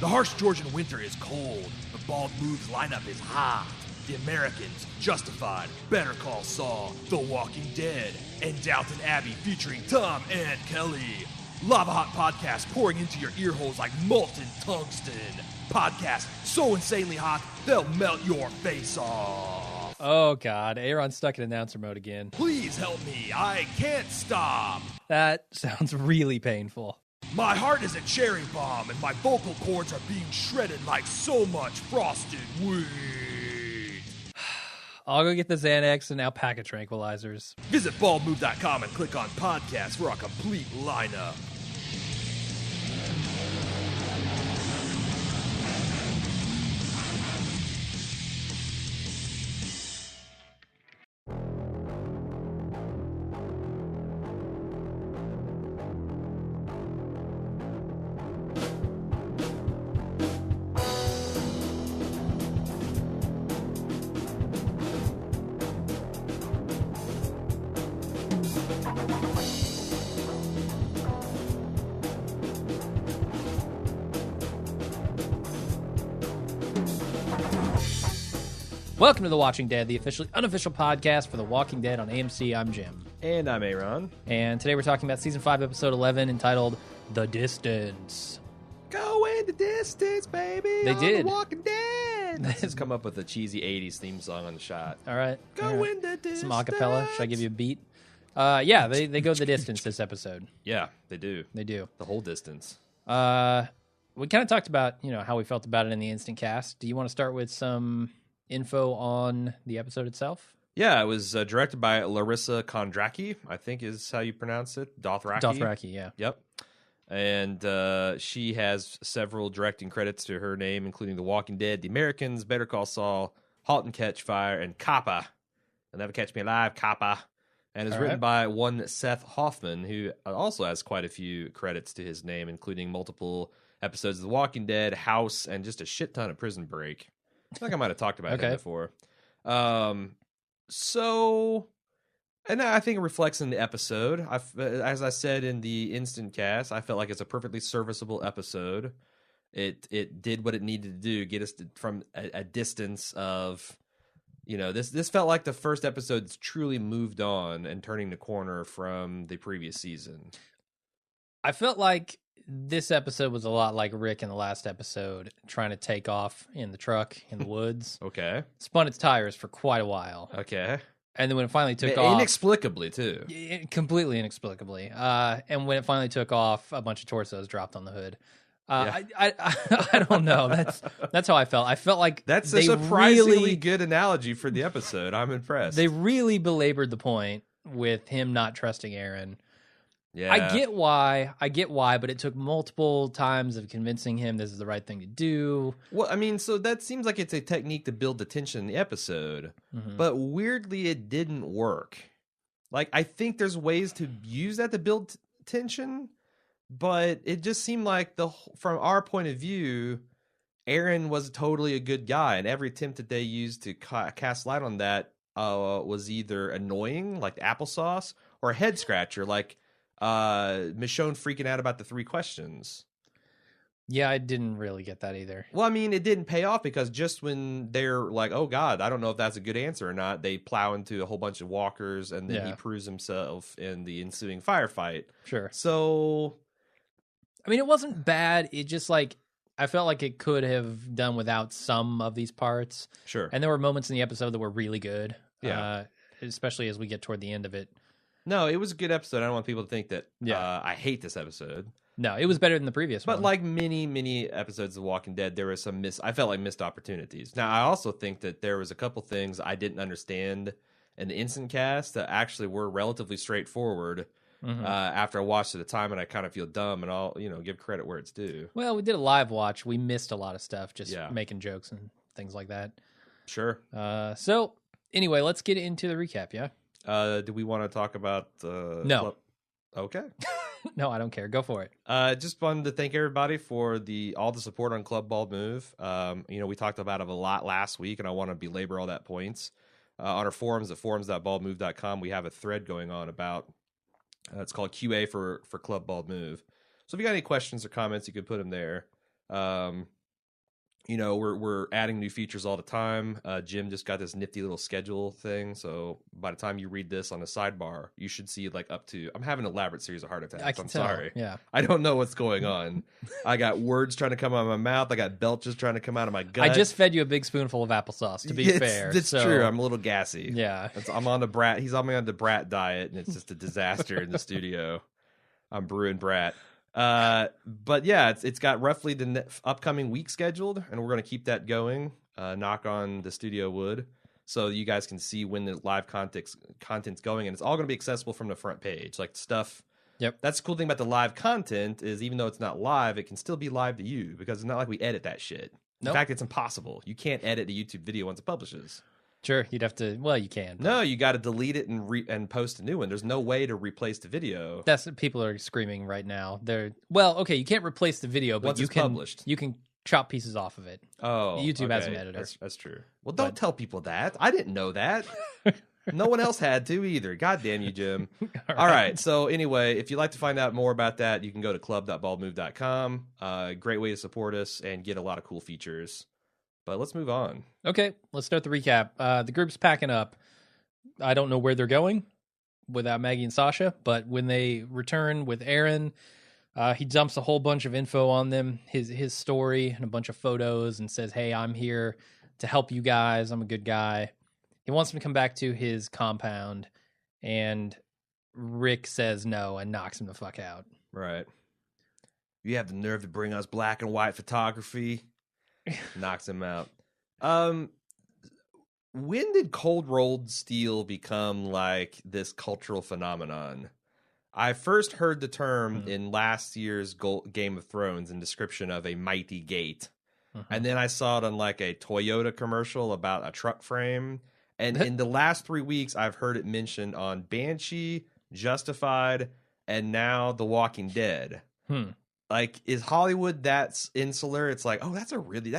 The harsh Georgian winter is cold. The Bald Move's lineup is hot. The Americans, Justified, Better Call Saul, The Walking Dead, and Downton Abbey featuring Tom and Kelly. Lava Hot podcast pouring into your ear holes like molten tungsten. Podcast so insanely hot, they'll melt your face off. Oh, God. Aaron's stuck in announcer mode again. Please help me. I can't stop. That sounds really painful. My heart is a cherry bomb, and my vocal cords are being shredded like so much frosted wheat. I'll go get the Xanax and alpaca tranquilizers. Visit baldmove.com and click on podcast for a complete lineup. Welcome to The Watching Dead, the officially unofficial podcast for The Walking Dead on AMC. I'm Jim. And I'm Aaron. And today we're talking about Season 5, Episode 11, entitled The Distance. Go in the distance, baby. They did. The Walking Dead. Let's just come up with a cheesy 80s theme song on the shot. All right. Go in the distance. Some acapella. Should I give you a beat? Yeah, they go the distance this episode. Yeah, they do. They do. The whole distance. We kind of talked about, how we felt about it in the instant cast. Do you want to start with some info on the episode itself? Yeah, it was directed by Larissa Kondracki, I think is how you pronounce it. Dothraki, yeah. Yep. And she has several directing credits to her name, including The Walking Dead, The Americans, Better Call Saul, Halt and Catch Fire, and Kappa. They'll Never Catch Me Alive, Kappa. And is written by one Seth Hoffman, who also has quite a few credits to his name, including multiple episodes of The Walking Dead, House, and just a shit ton of Prison Break. I think I might have talked about him before. So, and I think it reflects in the episode. As I said in the instant cast, I felt like it's a perfectly serviceable episode. It did what it needed to do, get us from a distance of, this felt like the first episode's truly moved on and turning the corner from the previous season. I felt like this episode was a lot like Rick in the last episode, trying to take off in the truck in the woods. Okay. Spun its tires for quite a while. Okay. And then when it finally took off... Inexplicably, too. Completely inexplicably. And when it finally took off, a bunch of torsos dropped on the hood. I don't know. That's how I felt. I felt like that's a surprisingly good analogy for the episode. I'm impressed. They really belabored the point with him not trusting Aaron. Yeah. I get why, but it took multiple times of convincing him this is the right thing to do. Well, I mean, so that seems like it's a technique to build the tension in the episode, but weirdly it didn't work. Like, I think there's ways to use that to build tension, but it just seemed like from our point of view, Aaron was totally a good guy, and every attempt that they used to cast light on that was either annoying, like applesauce, or a head scratcher, like Michonne freaking out about the 3 questions. Yeah, I didn't really get that either. Well, I mean, it didn't pay off because just when they're like, oh, God, I don't know if that's a good answer or not, they plow into a whole bunch of walkers, and then he proves himself in the ensuing firefight. Sure. So, I mean, it wasn't bad. It just, I felt like it could have done without some of these parts. Sure. And there were moments in the episode that were really good. Yeah. Especially as we get toward the end of it. No, it was a good episode. I don't want people to think that I hate this episode. No, it was better than the previous one. But like many episodes of Walking Dead, there was some I felt like missed opportunities. Now, I also think that there was a couple things I didn't understand in the instant cast that actually were relatively straightforward after I watched it at the time, and I kind of feel dumb, and I'll give credit where it's due. Well, we did a live watch. We missed a lot of stuff, just making jokes and things like that. Sure. So, anyway, let's get into the recap, yeah? Do we want to talk about No. Okay. No, I don't care. Go for it. Just wanted to thank everybody for all the support on Club Bald Move. We talked about it a lot last week, and I want to belabor all that points. On our forums at forums.baldmove.com, we have a thread going on about it's called QA for Club Bald Move. So if you got any questions or comments, you can put them there. You know, we're adding new features all the time. Jim just got this nifty little schedule thing, so by the time you read this on the sidebar, you should see like up to. I'm having an elaborate series of heart attacks. I can I'm tell. sorry. Yeah, I don't know what's going on. I got words trying to come out of my mouth. I got belches trying to come out of my gut. I just fed you a big spoonful of applesauce. To be fair, it's so... true. I'm a little gassy. Yeah, I'm on the brat. He's on me on the brat diet, and it's just a disaster in the studio. I'm brewing brat. But yeah, it's got roughly the upcoming week scheduled, and we're going to keep that going. Knock on the studio wood, so you guys can see when the live content's going, and it's all going to be accessible from the front page, like stuff. Yep. That's the cool thing about the live content is even though it's not live, it can still be live to you because it's not like we edit that shit. In fact, it's impossible. You can't edit a YouTube video once it publishes. Sure, you'd have to. Well, you can. But... No, you got to delete it and post a new one. There's no way to replace the video. That's what people are screaming right now. Okay, you can't replace the video, but once it's published, you can chop pieces off of it. Oh, YouTube has an editor. That's true. Well, don't tell people that. I didn't know that. No one else had to either. God damn you, Jim. All right. So anyway, if you'd like to find out more about that, you can go to club.baldmove.com. Great way to support us and get a lot of cool features. But let's move on. Okay, let's start the recap. The group's packing up. I don't know where they're going without Maggie and Sasha, but when they return with Aaron, he dumps a whole bunch of info on them, his story and a bunch of photos, and says, hey, I'm here to help you guys. I'm a good guy. He wants them to come back to his compound, and Rick says no and knocks him the fuck out. Right. You have the nerve to bring us black and white photography. Knocks him out. When did cold rolled steel become like this cultural phenomenon? I first heard the term in last year's Game of Thrones in description of a mighty gate. And then I saw it on like a Toyota commercial about a truck frame. And in the last 3 weeks, I've heard it mentioned on Banshee, Justified, and now The Walking Dead. Like, is Hollywood that's insular? It's like, oh, that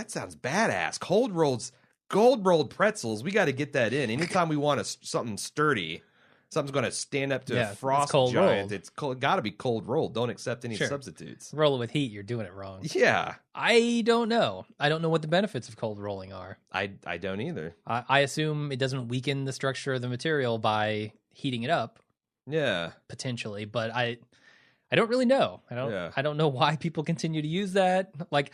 sounds badass. Cold rolled pretzels. We got to get that in. Anytime we want something sturdy, something's going to stand up to a frost giant. It's got to be cold rolled. Don't accept any substitutes. Roll it with heat. You're doing it wrong. Yeah. I don't know. I don't know what the benefits of cold rolling are. I don't either. I assume it doesn't weaken the structure of the material by heating it up. Yeah. Potentially, but I don't really know. I don't know why people continue to use that. Like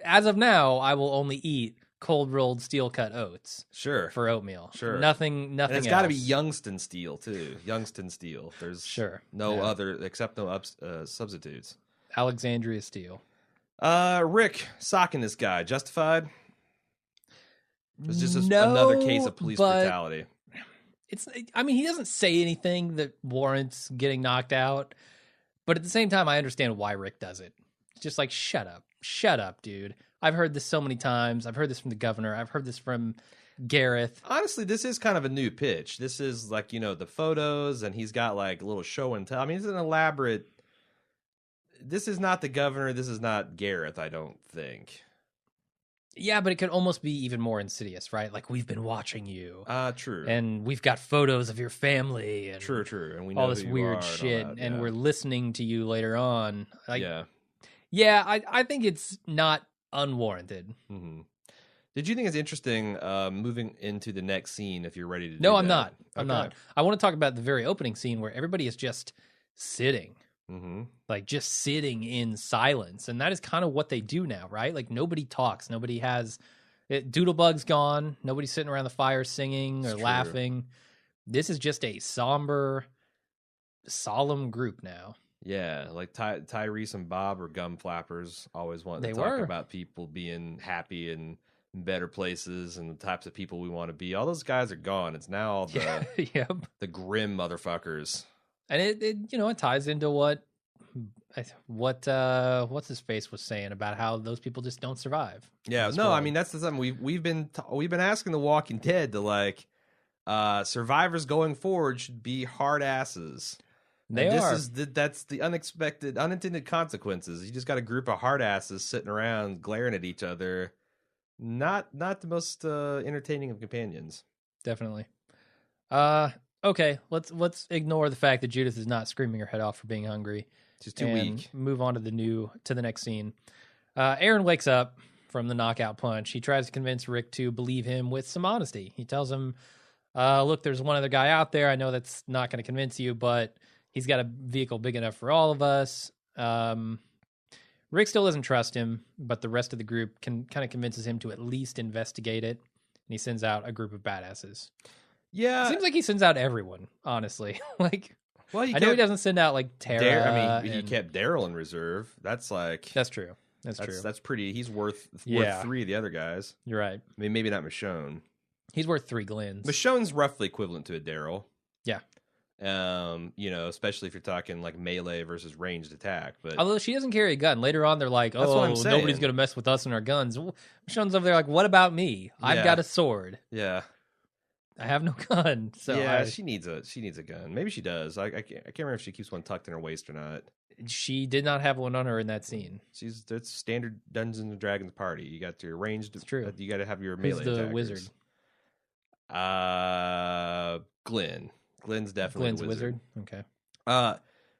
as of now, I will only eat cold rolled steel cut oats. Sure. For oatmeal. Sure. Nothing and it's got to be Youngstown steel too. Youngstown steel. There's no other except no substitutes. Alexandria steel. Rick socking this guy. Justified? It's just another case of police brutality. He doesn't say anything that warrants getting knocked out. But at the same time, I understand why Rick does it. It's just like, shut up, dude. I've heard this so many times. I've heard this from the governor. I've heard this from Gareth. Honestly, this is kind of a new pitch. This is like, the photos, and he's got like a little show and tell. I mean, it's an elaborate. This is not the governor. This is not Gareth, I don't think. Yeah, but it could almost be even more insidious, right? Like, we've been watching you. True. And we've got photos of your family. And true. And we know all this weird shit. And we're listening to you later on. Yeah, I think it's not unwarranted. Mm-hmm. Did you think it's interesting moving into the next scene if you're ready to do No, that? I'm not. I'm not. I want to talk about the very opening scene where everybody is just sitting. Mm-hmm. Like, just sitting in silence. And that is kind of what they do now, right? Like, nobody talks. Nobody has... Doodlebug's gone. Nobody's sitting around the fire singing or laughing. This is just a somber, solemn group now. Yeah, like Tyrese and Bob are gum flappers. Always wanted to talk about people being happy and in better places and the types of people we want to be. All those guys are gone. It's now all the the grim motherfuckers. And it ties into what what's his face was saying about how those people just don't survive. Yeah, no, world. I mean that's the something we've been asking The Walking Dead to like survivors going forward should be hard asses. That's the unintended consequences. You just got a group of hard asses sitting around glaring at each other. Not the most entertaining of companions. Definitely. Okay, let's ignore the fact that Judith is not screaming her head off for being hungry. She's too weak. Move on to the next scene. Aaron wakes up from the knockout punch. He tries to convince Rick to believe him with some honesty. He tells him, look, there's one other guy out there. I know that's not going to convince you, but he's got a vehicle big enough for all of us. Rick still doesn't trust him, but the rest of the group kind of convinces him to at least investigate it. And he sends out a group of badasses. Yeah. It seems like he sends out everyone, honestly. Like, well, I know he doesn't send out like Tara. He kept Daryl in reserve. That's like that's true. That's true. That's pretty. He's worth 3 of the other guys. You're right. I mean, maybe not Michonne. He's worth 3 Glens. Michonne's roughly equivalent to a Daryl. Yeah. Especially if you're talking like melee versus ranged attack. But although she doesn't carry a gun, later on they're like, that's what I'm nobody's gonna mess with us and our guns. Michonne's over there like, what about me? I've got a sword. Yeah. I have no gun. So yeah, she needs a gun. Maybe she does. I can't remember if she keeps one tucked in her waist or not. She did not have one on her in that scene. That's standard Dungeons and Dragons party. You got your ranged. It's true. You got to have your Who's melee the attackers. wizard? Glenn. Glenn's definitely the wizard. Okay.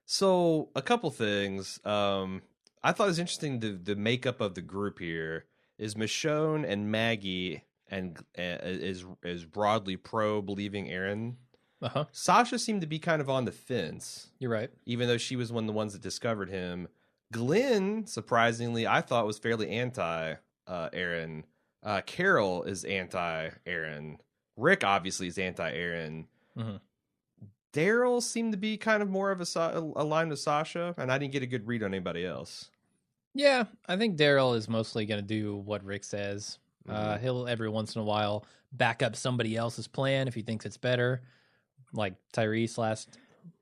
So a couple things. I thought it was interesting the makeup of the group here is Michonne and Maggie and is broadly pro believing Aaron. Uh-huh. Sasha seemed to be kind of on the fence. You're right. Even though she was one of the ones that discovered him. Glenn, surprisingly, I thought was fairly anti Aaron. Carol is anti Aaron. Rick obviously is anti Aaron. Mm-hmm. Daryl seemed to be kind of more of a line with Sasha, and I didn't get a good read on anybody else. Yeah, I think Daryl is mostly going to do what Rick says. Mm-hmm. He'll every once in a while back up somebody else's plan if he thinks it's better, like Tyrese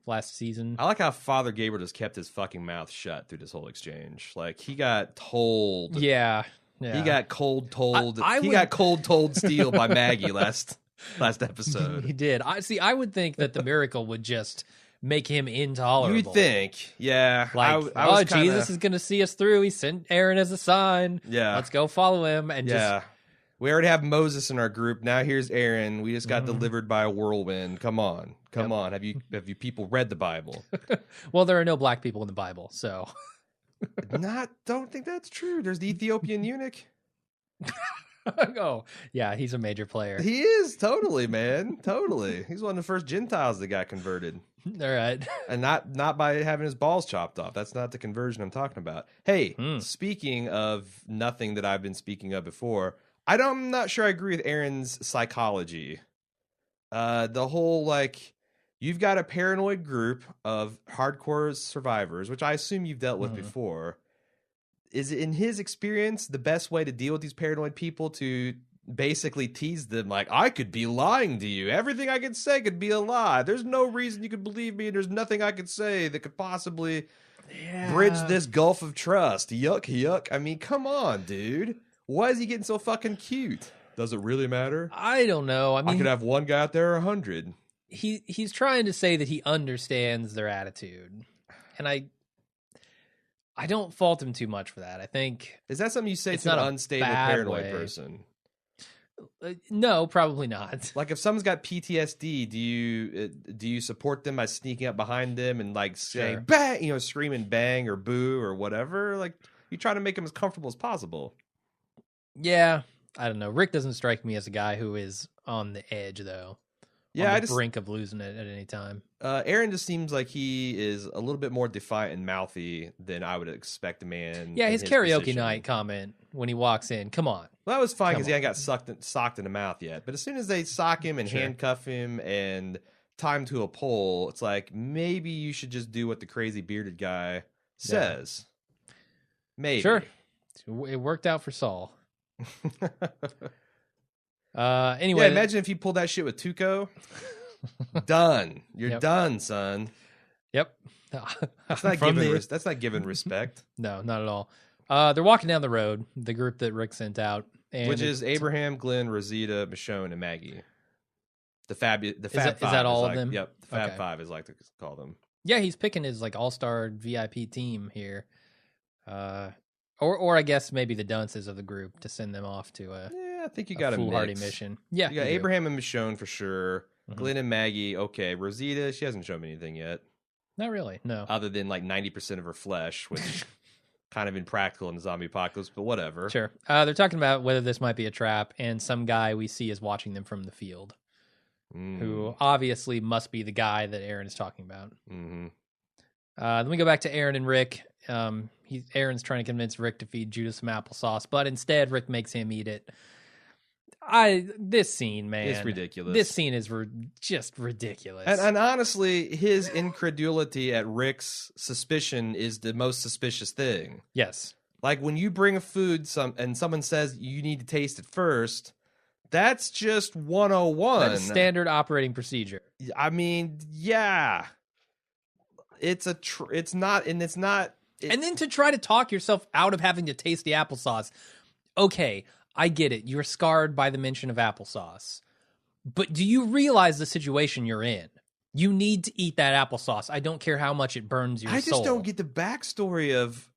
last season. I like how Father Gabriel just kept his fucking mouth shut through this whole exchange. Like, he got told. Yeah. He got cold told. He got cold told steel by Maggie last episode. He did. I would think that the miracle would just make him intolerable. You'd think, yeah. Like, I was kinda... Jesus is going to see us through. He sent Aaron as a sign. Yeah. Let's go follow him. And just... We already have Moses in our group. Now here's Aaron. We just got delivered by a whirlwind. Come on. Have you people read the Bible? Well, there are no black people in the Bible, so... Don't think that's true. There's the Ethiopian eunuch. Oh, yeah, he's a major player. He is, totally, man. Totally. He's one of the first Gentiles that got converted. All right. And not by having his balls chopped off. That's not the conversion I'm talking about. Hey, speaking of nothing that I've been speaking of before, I'm not sure I agree with Aaron's psychology. The whole, like, you've got a paranoid group of hardcore survivors, which I assume you've dealt with before. Is it, in his experience, the best way to deal with these paranoid people to basically tease them like, I could be lying to you. Everything I could say could be a lie. There's no reason you could believe me, and there's nothing I could say that could possibly bridge this gulf of trust. Yuck, yuck. I mean, come on, dude. Why is he getting so fucking cute? Does it really matter? I don't know. I mean, I could have one guy out there 100. He's trying to say that he understands their attitude. And I don't fault him too much for that. I think... Is that something you say to an unstable paranoid person? No, probably not. Like, if someone's got PTSD, do you support them by sneaking up behind them and, like, saying, bang, screaming bang or boo or whatever? Like, you try to make them as comfortable as possible. Yeah, I don't know. Rick doesn't strike me as a guy who is on the edge, though. Yeah, on the brink of losing it at any time. Aaron just seems like he is a little bit more defiant and mouthy than I would expect a man. Yeah, his karaoke night comment when he walks in. Come on. Well, that was fine because he hadn't got socked in the mouth yet. But as soon as they sock him and handcuff him and tie him to a pole, it's like, maybe you should just do what the crazy bearded guy says. Yeah. Maybe. Sure. It worked out for Saul. Anyway, yeah, imagine if you pulled that shit with Tuco. Done. You're done, son. Yep. That's not giving respect. No, not at all. They're walking down the road, the group that Rick sent out, which is Abraham, Glenn, Rosita, Michonne, and Maggie. The Fab Five. Is that all of them? Yep. The Fab Five is like to call them. Yeah, he's picking his like all-star VIP team here. Or I guess maybe the dunces of the group to send them off to I think you got a foolhardy mission. Yeah, you got Abraham and Michonne for sure. Glenn and Maggie, okay. Rosita, she hasn't shown me anything yet. Not really, no. Other than like 90% of her flesh, which kind of impractical in the zombie apocalypse, but whatever. Sure. They're talking about whether this might be a trap, and some guy we see is watching them from the field, who obviously must be the guy that Aaron is talking about. Mm-hmm. Then we go back to Aaron and Rick. Aaron's trying to convince Rick to feed Judah some applesauce, but instead Rick makes him eat it. This scene, man, it's ridiculous. This scene is just ridiculous. And honestly, his incredulity at Rick's suspicion is the most suspicious thing. Yes. Like when you bring a food and someone says you need to taste it first, that's just 101. That's standard operating procedure. I mean, yeah. It's not. And then to try to talk yourself out of having to taste the applesauce. Okay, I get it. You're scarred by the mention of applesauce. But do you realize the situation you're in? You need to eat that applesauce. I don't care how much it burns your soul. I just don't get the backstory of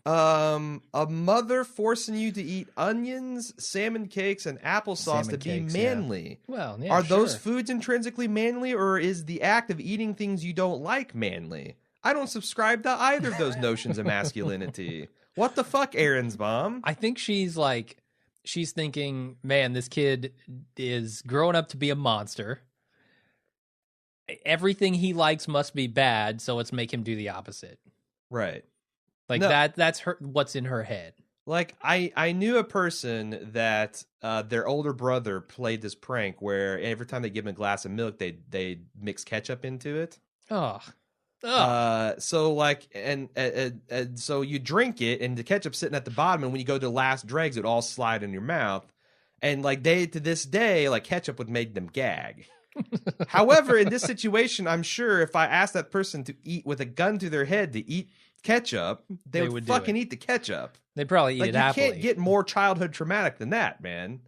a mother forcing you to eat onions, salmon cakes, and applesauce to be manly. Yeah. Well, yeah, are those foods intrinsically manly, or is the act of eating things you don't like manly? I don't subscribe to either of those notions of masculinity. What the fuck, Aaron's mom? I think she's thinking, man, this kid is growing up to be a monster. Everything he likes must be bad, so let's make him do the opposite. Right. Like that's what's in her head. Like I knew a person that their older brother played this prank where every time they give him a glass of milk, they mix ketchup into it. Oh. So like and so you drink it and the ketchup's sitting at the bottom, and when you go to the last dregs, it all slide in your mouth. And like to this day, like ketchup would make them gag. However, in this situation, I'm sure if I asked that person to eat with a gun to their head to eat ketchup, they would fucking eat the ketchup. They'd probably eat it happily. You can't get more childhood traumatic than that, man.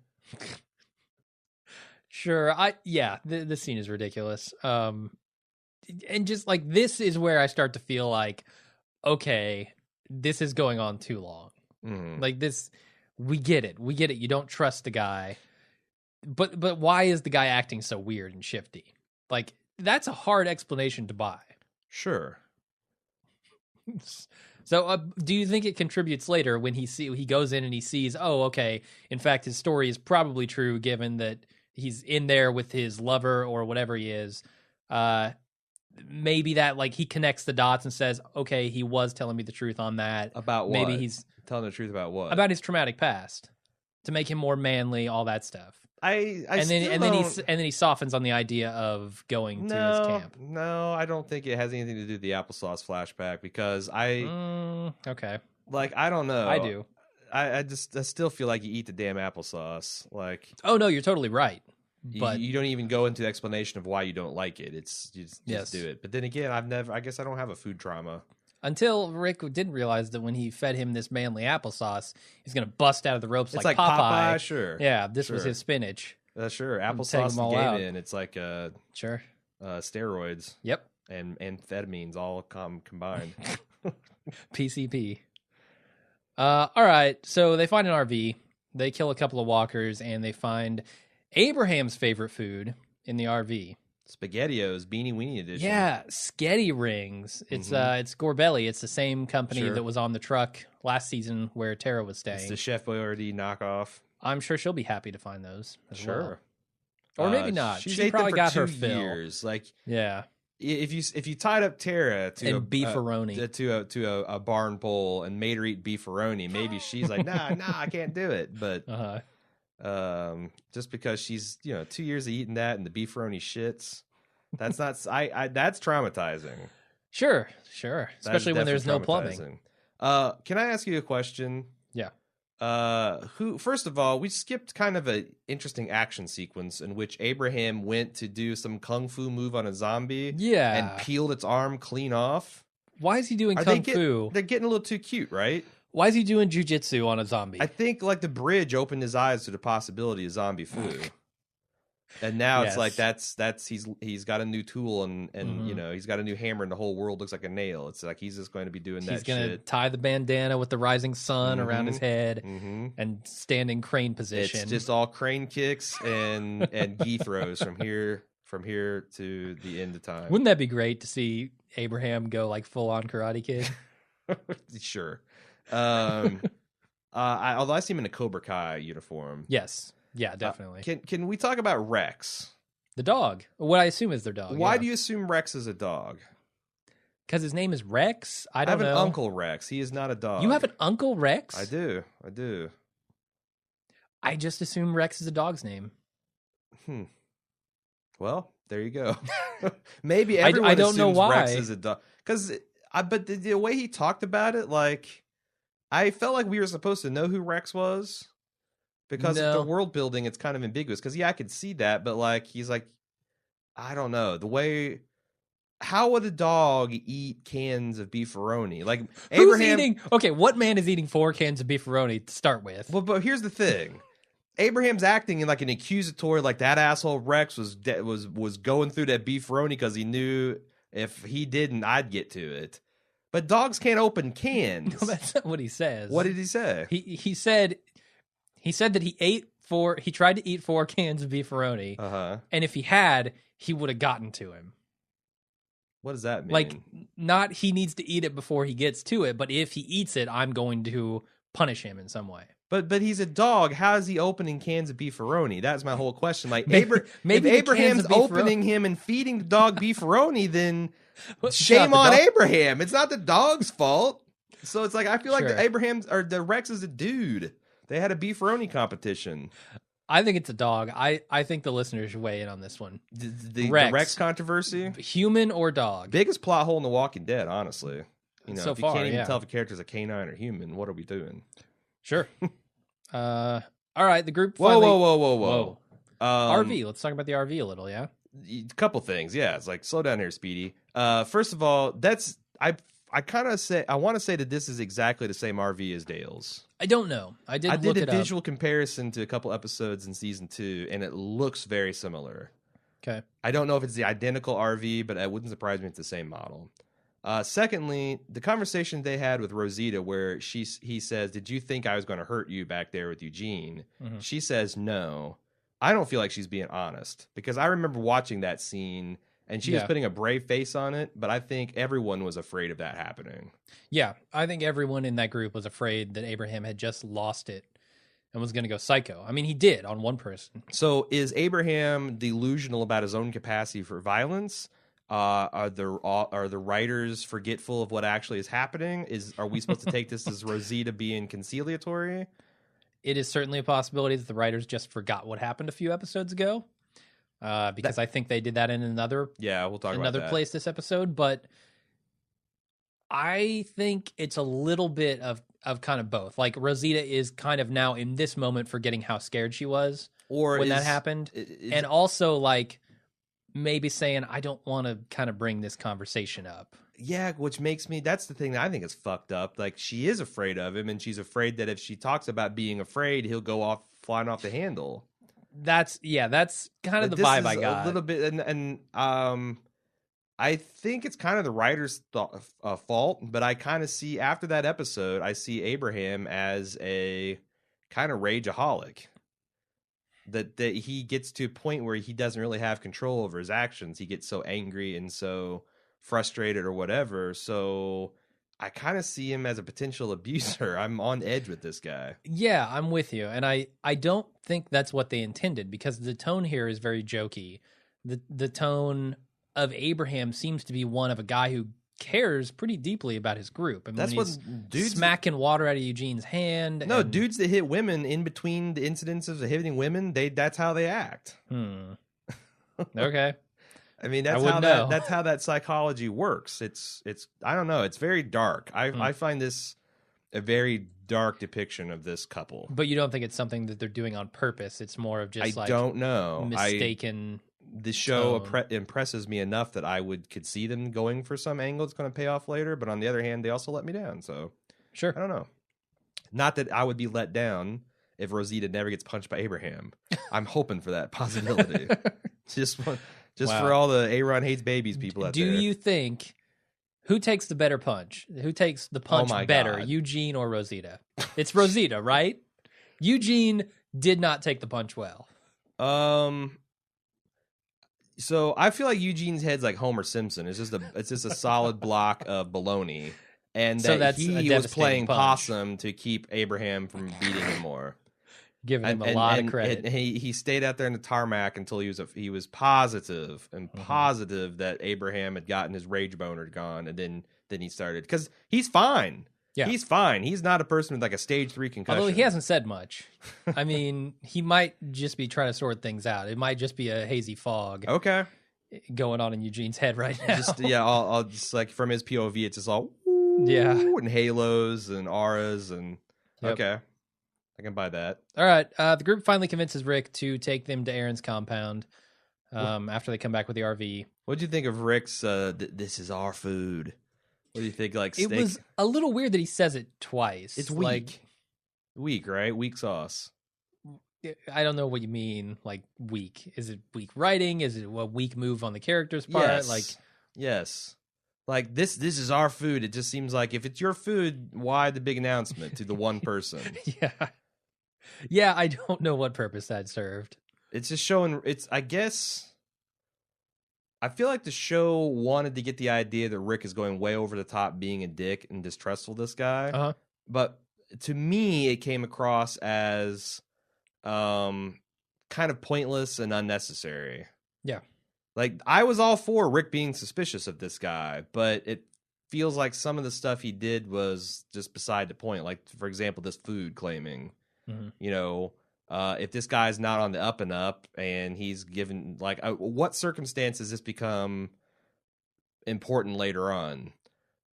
Sure. This scene is ridiculous. And just like this is where I start to feel like, okay, this is going on too long. Mm-hmm. Like this, we get it. You don't trust the guy. But why is the guy acting so weird and shifty? Like, that's a hard explanation to buy. Sure. So, do you think it contributes later when he goes in and he sees, oh, okay, in fact, his story is probably true, given that he's in there with his lover or whatever he is. Maybe that like he connects the dots and says, okay, he was telling me the truth on that. About what? Maybe he's telling the truth about what? About his traumatic past, to make him more manly, all that stuff. And then he softens on the idea of going to his camp. No, I don't think it has anything to do with the applesauce flashback, because okay. Like, I don't know. I do. I still feel like you eat the damn applesauce. Like, oh no, you're totally right. But you don't even go into the explanation of why you don't like it. It's you just do it. But then again, I guess I don't have a food trauma. Until Rick didn't realize that when he fed him this manly applesauce, he's going to bust out of the ropes it's like Popeye. Sure. Yeah, this was his spinach. Sure. Applesauce the game in. It's like sure. Steroids. Yep. And amphetamines all combined. PCP. All right. So they find an RV. They kill a couple of walkers, and they find Abraham's favorite food in the RV. SpaghettiOs, Beanie Weenie edition. Yeah, Sketty Rings. It's it's Gorbelly. It's the same company that was on the truck last season where Tara was staying. It's the Chef Boyardee knockoff. I'm sure she'll be happy to find those as well. Or maybe not. She probably got her 2 fill. years. Like, yeah. If you tied up Tara to beefaroni to a barn pole and made her eat beefaroni, maybe she's like, nah, I can't do it. But just because she's 2 years of eating that and the beefaroni shits, that's not that's traumatizing. Sure, especially when there's no plumbing. Can I ask you a question? Yeah. First of all, we skipped kind of an interesting action sequence in which Abraham went to do some kung fu move on a zombie, and peeled its arm clean off. Why is he doing kung fu? They're getting a little too cute, right? Why is he doing jujitsu on a zombie? I think like the bridge opened his eyes to the possibility of zombie foo. And now it's like that's he's got a new tool and he's got a new hammer and the whole world looks like a nail. It's like he's just going to be doing that shit. He's going to tie the bandana with the rising sun around his head and stand in crane position. It's just all crane kicks and gi throws from here to the end of time. Wouldn't that be great to see Abraham go like full on Karate Kid? Sure. Although I see him in a Cobra Kai uniform. Yes. Yeah, definitely. Can we talk about Rex? The dog. What I assume is their dog. Why do you assume Rex is a dog? Because his name is Rex? I don't know. I have an Uncle Rex. He is not a dog. You have an Uncle Rex? I do. I just assume Rex is a dog's name. Well, there you go. Maybe everyone I don't know why. Rex is a dog. But the way he talked about it, like, I felt like we were supposed to know who Rex was. Because of the world building, it's kind of ambiguous. Because, I could see that. But, like, he's like, I don't know. The way... How would a dog eat cans of beefaroni? Like, Who's eating... Okay, what man is eating 4 cans of beefaroni to start with? Well, but here's the thing. Abraham's acting in like an accusatory, like that asshole Rex was going through that beefaroni because he knew if he didn't, I'd get to it. But dogs can't open cans. No, that's not what he says. What did he say? He said that he tried to eat 4 cans of beefaroni, and if he had, he would have gotten to him. What does that mean? Like, not he needs to eat it before he gets to it, but if he eats it, I'm going to punish him in some way. But he's a dog. How is he opening cans of beefaroni? That's my whole question. Like, maybe if Abraham's opening him and feeding the dog beefaroni, then shame on Abraham. It's not the dog's fault. So it's like, I feel like the Rex is a dude. They had a beefaroni competition. I think it's a dog. I think the listeners should weigh in on this one. The Rex controversy? Human or dog? Biggest plot hole in The Walking Dead, honestly. So if you can't even tell if a character's a canine or human, what are we doing? Sure. All right, the group finally... Whoa. RV. Let's talk about the RV a little, yeah? A couple things, yeah. It's like, slow down here, Speedy. First of all, I want to say that this is exactly the same RV as Dale's. I don't know. I did a visual comparison to a couple episodes in season 2, and it looks very similar. Okay. I don't know if it's the identical RV, but it wouldn't surprise me if it's the same model. Secondly, the conversation they had with Rosita where he says, "Did you think I was going to hurt you back there with Eugene?" Mm-hmm. She says, "No." I don't feel like she's being honest because I remember watching that scene and she was putting a brave face on it, but I think everyone was afraid of that happening. Yeah, I think everyone in that group was afraid that Abraham had just lost it and was going to go psycho. I mean, he did on one person. So is Abraham delusional about his own capacity for violence? Are the writers forgetful of what actually is happening? Are we supposed to take this as Rosita being conciliatory? It is certainly a possibility that the writers just forgot what happened a few episodes ago, because I think they did that in another we'll talk about that. place this episode. But I think it's a little bit of kind of both. Like Rosita is kind of now in this moment forgetting how scared she was when that happened, and also like maybe saying, I don't want to kind of bring this conversation up. Yeah, which makes me, that's the thing that I think is fucked up. Like, she is afraid of him, and she's afraid that if she talks about being afraid, he'll go flying off the handle. That's kind of the vibe I got. A little bit, and I think it's kind of the writer's fault, but I kind of see, after that episode, I see Abraham as a kind of rageaholic. That he gets to a point where he doesn't really have control over his actions. He gets so angry and so frustrated or whatever. So I kind of see him as a potential abuser. I'm on edge with this guy. Yeah, I'm with you. And I don't think that's what they intended because the tone here is very jokey. The tone of Abraham seems to be one of a guy who cares pretty deeply about his group. I mean, that's what dudes smacking water out of Eugene's hand. No, dudes that hit women in between the incidences of hitting women, that's how they act. Okay. I mean, that's how that psychology works. It's I don't know. It's very dark. I find this a very dark depiction of this couple. But you don't think it's something that they're doing on purpose? It's more of just I don't know. Mistaken. The show impresses me enough that I could see them going for some angle that's going to pay off later. But on the other hand, they also let me down. So sure, I don't know. Not that I would be let down if Rosita never gets punched by Abraham. I'm hoping for that possibility. Just for all the Aaron hates babies people out there. Do you think who takes the better punch? Who takes the punch better, God. Eugene or Rosita? It's Rosita, right? Eugene did not take the punch well. So I feel like Eugene's head's like Homer Simpson. It's just a solid block of baloney. and So that that's a he was devastating playing punch. possum to keep Abraham from beating him more. Giving him a lot of credit. And he stayed out there in the tarmac until he was positive that Abraham had gotten his rage boner gone, and then he started, because he's fine. Yeah. He's fine. He's not a person with like a stage 3 concussion. Although he hasn't said much. I mean, he might just be trying to sort things out. It might just be a hazy fog Okay. going on in Eugene's head right now. Just I'll just like from his POV, it's just all Yeah. and halos and auras and Yep. okay, I can buy that. All right. The group finally convinces Rick to take them to Aaron's compound after they come back with the RV. What'd you think of Rick's? This is our food. What do you think? Like steak? It was a little weird that he says it twice. It's like, weak, right? Weak sauce. I don't know what you mean. Like weak? Is it weak writing? Is it a weak move on the character's part? Yes. Like yes. Like this is our food. It just seems like if it's your food, why the big announcement to the one person? Yeah. I don't know what purpose that served. It's just showing. I guess. I feel like the show wanted to get the idea that Rick is going way over the top, being a dick and distrustful of this guy. But to me, it came across as kind of pointless and unnecessary. Yeah. Like, I was all for Rick being suspicious of this guy, but it feels like some of the stuff he did was just beside the point. Like, for example, this food claiming, you know, if this guy's not on the up and up and he's given, like, what circumstances this become important later on?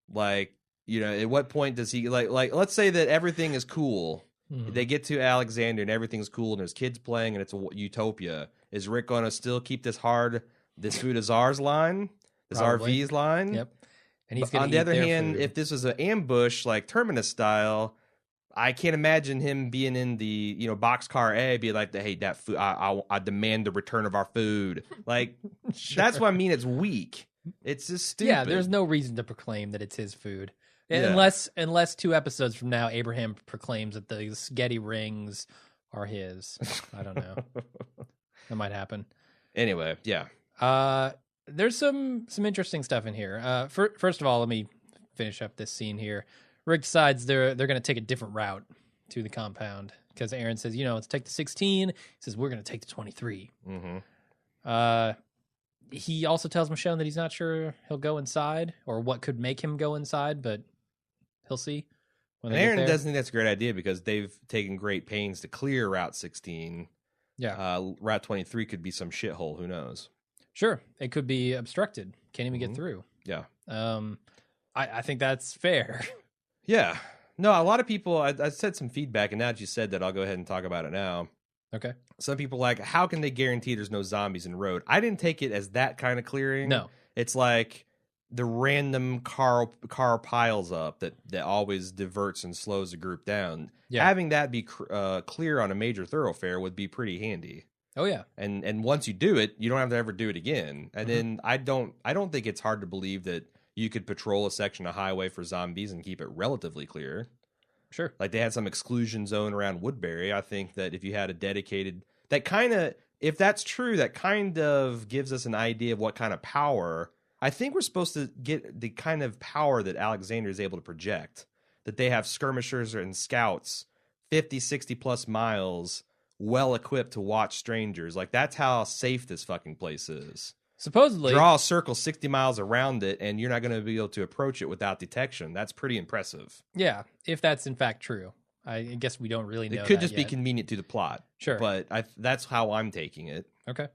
Like, you know, at what point does he, like let's say that everything is cool. They get to Alexander and everything's cool and there's kids playing and it's a utopia. Is Rick going to still keep this food is ours line? This Probably. RV's line? Yep. And he's But gonna on the eat other their hand, food. if this was an ambush, like Terminus style, I can't imagine him being in the, you know, boxcar A, be like, hey, that food, I demand the return of our food. Like, that's what I mean. It's weak. It's just stupid. Yeah, there's no reason to proclaim that it's his food. Yeah. Unless 2 episodes from now, Abraham proclaims that the spaghetti rings are his. I don't know. That might happen. Anyway, yeah. There's some interesting stuff in here. First of all, let me finish up this scene here. Rick decides they're going to take a different route to the compound because Aaron says, you know, let's take the 16. He says, we're going to take the 23. He also tells Michonne that he's not sure he'll go inside or what could make him go inside, but he'll see. When And they get Aaron there. doesn't think that's a great idea because they've taken great pains to clear Route 16. Yeah. Route 23 could be some shithole. Who knows? Sure. It could be obstructed. Can't even get through. Yeah. I think that's fair. Yeah. No, a lot of people, I said some feedback, and now that you said that, I'll go ahead and talk about it now. Okay. Some people are like, how can they guarantee there's no zombies in the road? I didn't take it as that kind of clearing. No. It's like the random car piles up that always diverts and slows the group down. Yeah. Having that be clear on a major thoroughfare would be pretty handy. Oh, yeah. And once you do it, you don't have to ever do it again. And then I don't think it's hard to believe that you could patrol a section of highway for zombies and keep it relatively clear. Sure. Like they had some exclusion zone around Woodbury. I think that if you had a dedicated, that kind of, if that's true, that kind of gives us an idea of what kind of power. I think we're supposed to get the kind of power that Alexander is able to project, that they have skirmishers and scouts 50, 60 plus miles well equipped to watch strangers. Like that's how safe this fucking place is. Supposedly. Draw a circle 60 miles around it, and you're not going to be able to approach it without detection. That's pretty impressive. Yeah, if that's in fact true. I guess we don't really know. It could that just be yet. convenient to the plot. Sure. But that's how I'm taking it. Okay.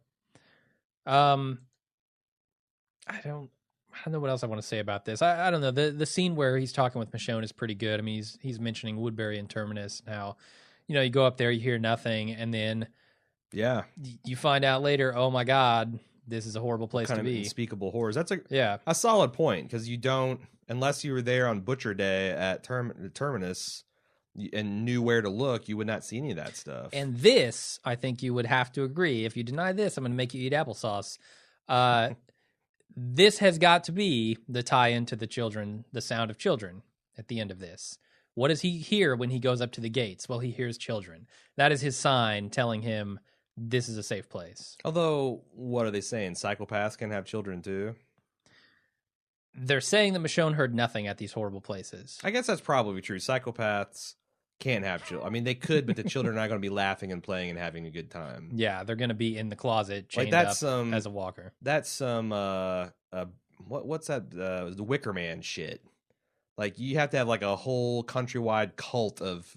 I don't know what else I want to say about this. I don't know. The scene where he's talking with Michonne is pretty good. I mean, he's mentioning Woodbury and Terminus and how, you know, you go up there, you hear nothing, and then Yeah. you find out later, oh my God, this is a horrible place Kind to of be. unspeakable horrors. That's Yeah. a solid point, because you don't, unless you were there on Butcher Day at Terminus and knew where to look, you would not see any of that stuff. And this, I think you would have to agree. If you deny this, I'm going to make you eat applesauce. This has got to be the tie-in to the sound of children at the end of this. What does he hear when he goes up to the gates? Well, he hears children. That is his sign telling him this is a safe place. Although, what are they saying? Psychopaths can have children too? they're saying that Michonne heard nothing at these horrible places. I guess that's probably true. Psychopaths can't have children. I mean, they could, but the children are not going to be laughing and playing and having a good time. Yeah, they're going to be in the closet chained Like that's up as a walker. That's some what's that? The Wicker Man shit. Like you have to have like a whole countrywide cult of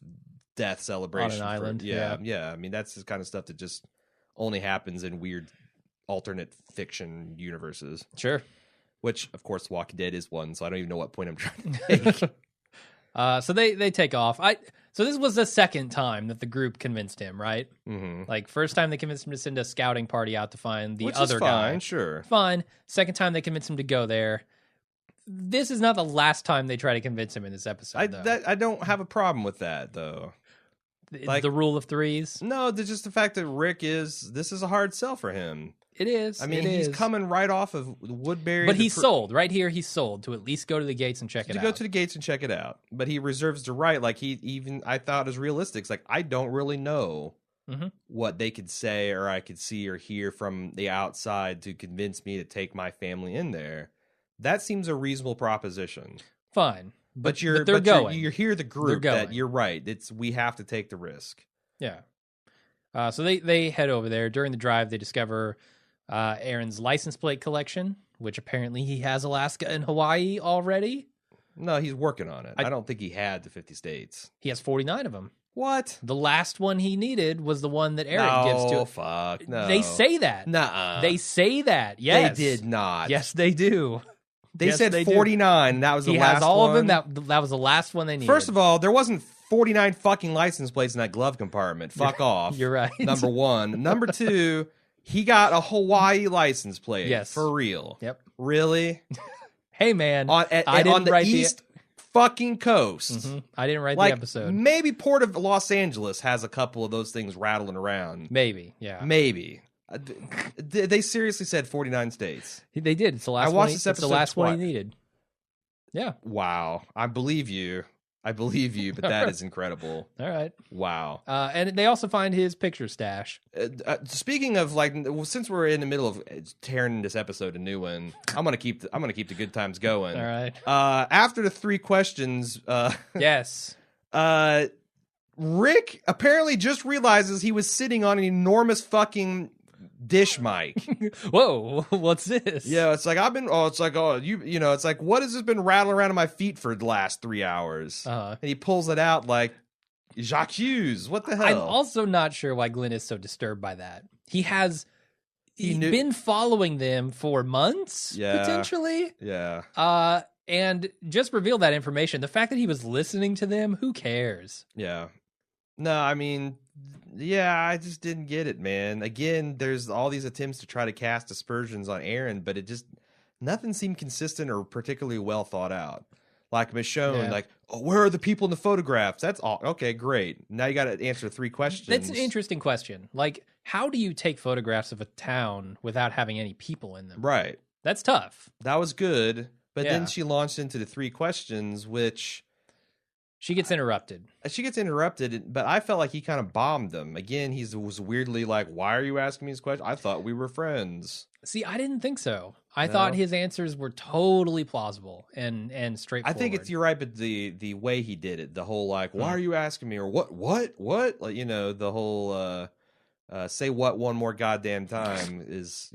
death celebration on an island. Yeah. I mean, that's the kind of stuff that just only happens in weird alternate fiction universes. Sure. Which, of course, Walking Dead is one, so I don't even know what point I'm trying to make. So they take off. So this was the second time that the group convinced him, right? Mm-hmm. Like first time they convinced him to send a scouting party out to find the Which other is fine, guy. Sure. Fine. Second time they convinced him to go there. This is not the last time they try to convince him in this episode. I don't have a problem with that though. Like, the rule of threes. No, just the fact that this is a hard sell for him. It is. I mean, he's coming right off of Woodbury. But he's sold. Right here, he's sold to at least go to the gates and check it out. To go to the gates and check it out. But he reserves the right. Like, I thought is realistic. It's like, I don't really know what they could say or I could see or hear from the outside to convince me to take my family in there. That seems a reasonable proposition. Fine. But they're going. You're here the group that you're right. We have to take the risk. Yeah. So they head over there. During the drive, they discover Aaron's license plate collection, which apparently he has Alaska and Hawaii already. No, he's working on it. I don't think he had the 50 states. He has 49 of them. What? The last one he needed was the one that Aaron gives to. Oh, fuck. No. They say that. Nuh-uh. They say that. Yes. They did not. Yes, they do. They said 49. That was the last one. He has all of them. That was the last one they needed. First of all, there wasn't 49 fucking license plates in that glove compartment. Fuck off. You're right. Number one. Number two, he got a Hawaii license plate. Yes. For real. Yep. Really? Hey, man. On the East fucking coast. Mm-hmm. I didn't write the episode. Maybe Port of Los Angeles has a couple of those things rattling around. Maybe. Yeah. Maybe. They seriously said 49 states. They did. It's the last one. It's the last one he needed. Yeah. Wow. I believe you, but that is incredible. All right. Wow. And they also find his picture stash. Speaking of since we're in the middle of tearing this episode a new one, I'm gonna keep the good times going. All right. After the 3 questions, yes. Rick apparently just realizes he was sitting on an enormous fucking dish mic. Whoa, what's this? Yeah, it's like it's like what has this been rattling around in my feet for the last 3 hours? And he pulls it out like Jacques Hughes. What the hell? I'm also not sure why Glenn is so disturbed by that. He's been following them for months, potentially. Yeah. And just reveal that information. The fact that he was listening to them, who cares? Yeah. No, I mean, yeah, I just didn't get it, man. Again, there's all these attempts to try to cast aspersions on Aaron, but nothing seemed consistent or particularly well thought out. Like Michonne, where are the people in the photographs? That's all. Okay, great. Now you got to answer 3 questions. That's an interesting question. Like, how do you take photographs of a town without having any people in them? Right. That's tough. That was good, but then she launched into the 3 questions, which... She gets interrupted. But I felt like he kind of bombed them. Again, he was weirdly like, why are you asking me this question? I thought we were friends. See, I didn't think so. I thought his answers were totally plausible and straightforward. I think you're right, but the way he did it, the whole like, why are you asking me? Or what? Like, the whole say what one more goddamn time is,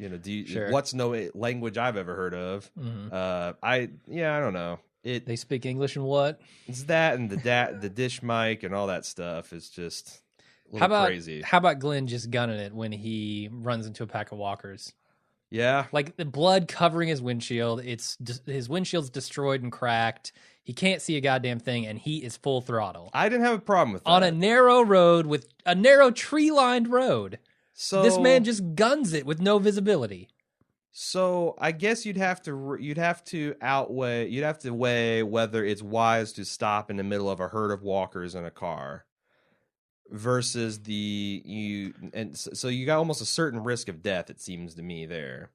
what's no language I've ever heard of. Mm-hmm. I don't know. They speak English and what? It's that and the dish mic and all that stuff is just a little crazy. How about Glenn just gunning it when he runs into a pack of walkers? Yeah. Like the blood covering his windshield. His windshield's destroyed and cracked. He can't see a goddamn thing and he is full throttle. I didn't have a problem with that. On a narrow road with a narrow tree-lined road. So this man just guns it with no visibility. So I guess you'd have to weigh whether it's wise to stop in the middle of a herd of walkers in a car versus so you got almost a certain risk of death, it seems to me there,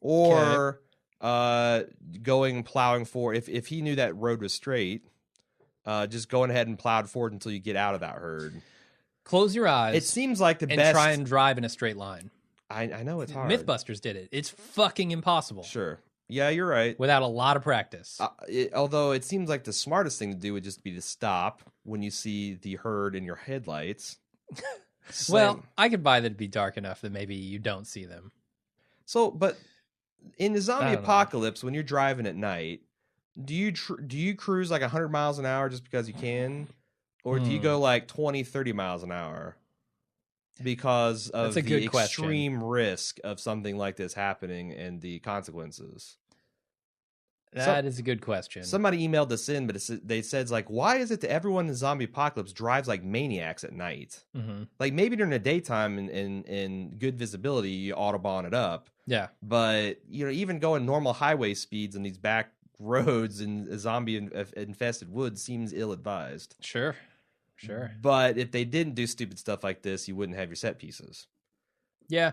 or plowing forward if he knew that road was straight, just going ahead and plowed forward until you get out of that herd. Close your eyes. It seems like the best. And try and drive in a straight line. I know it's hard. Mythbusters did it. It's fucking impossible. Sure. Yeah, you're right. without a lot of practice. Although it seems like the smartest thing to do would just be to stop when you see the herd in your headlights. Well, I could buy that it'd be dark enough that maybe you don't see them. So, but in the zombie I don't know. apocalypse, when you're driving at night, do you cruise like 100 miles an hour just because you can? Or do you go like 20, 30 miles an hour? Because of That's a the good question. extreme risk of something like this happening and the consequences. That is a good question. Somebody emailed us in, but they said, like, why is it that everyone in the zombie apocalypse drives like maniacs at night? Mm-hmm. Like, maybe during the daytime and good visibility, you Autobahn it up. Yeah. But, even going normal highway speeds on these back roads in zombie infested woods seems ill-advised. Sure. But if they didn't do stupid stuff like this, you wouldn't have your set pieces. Yeah.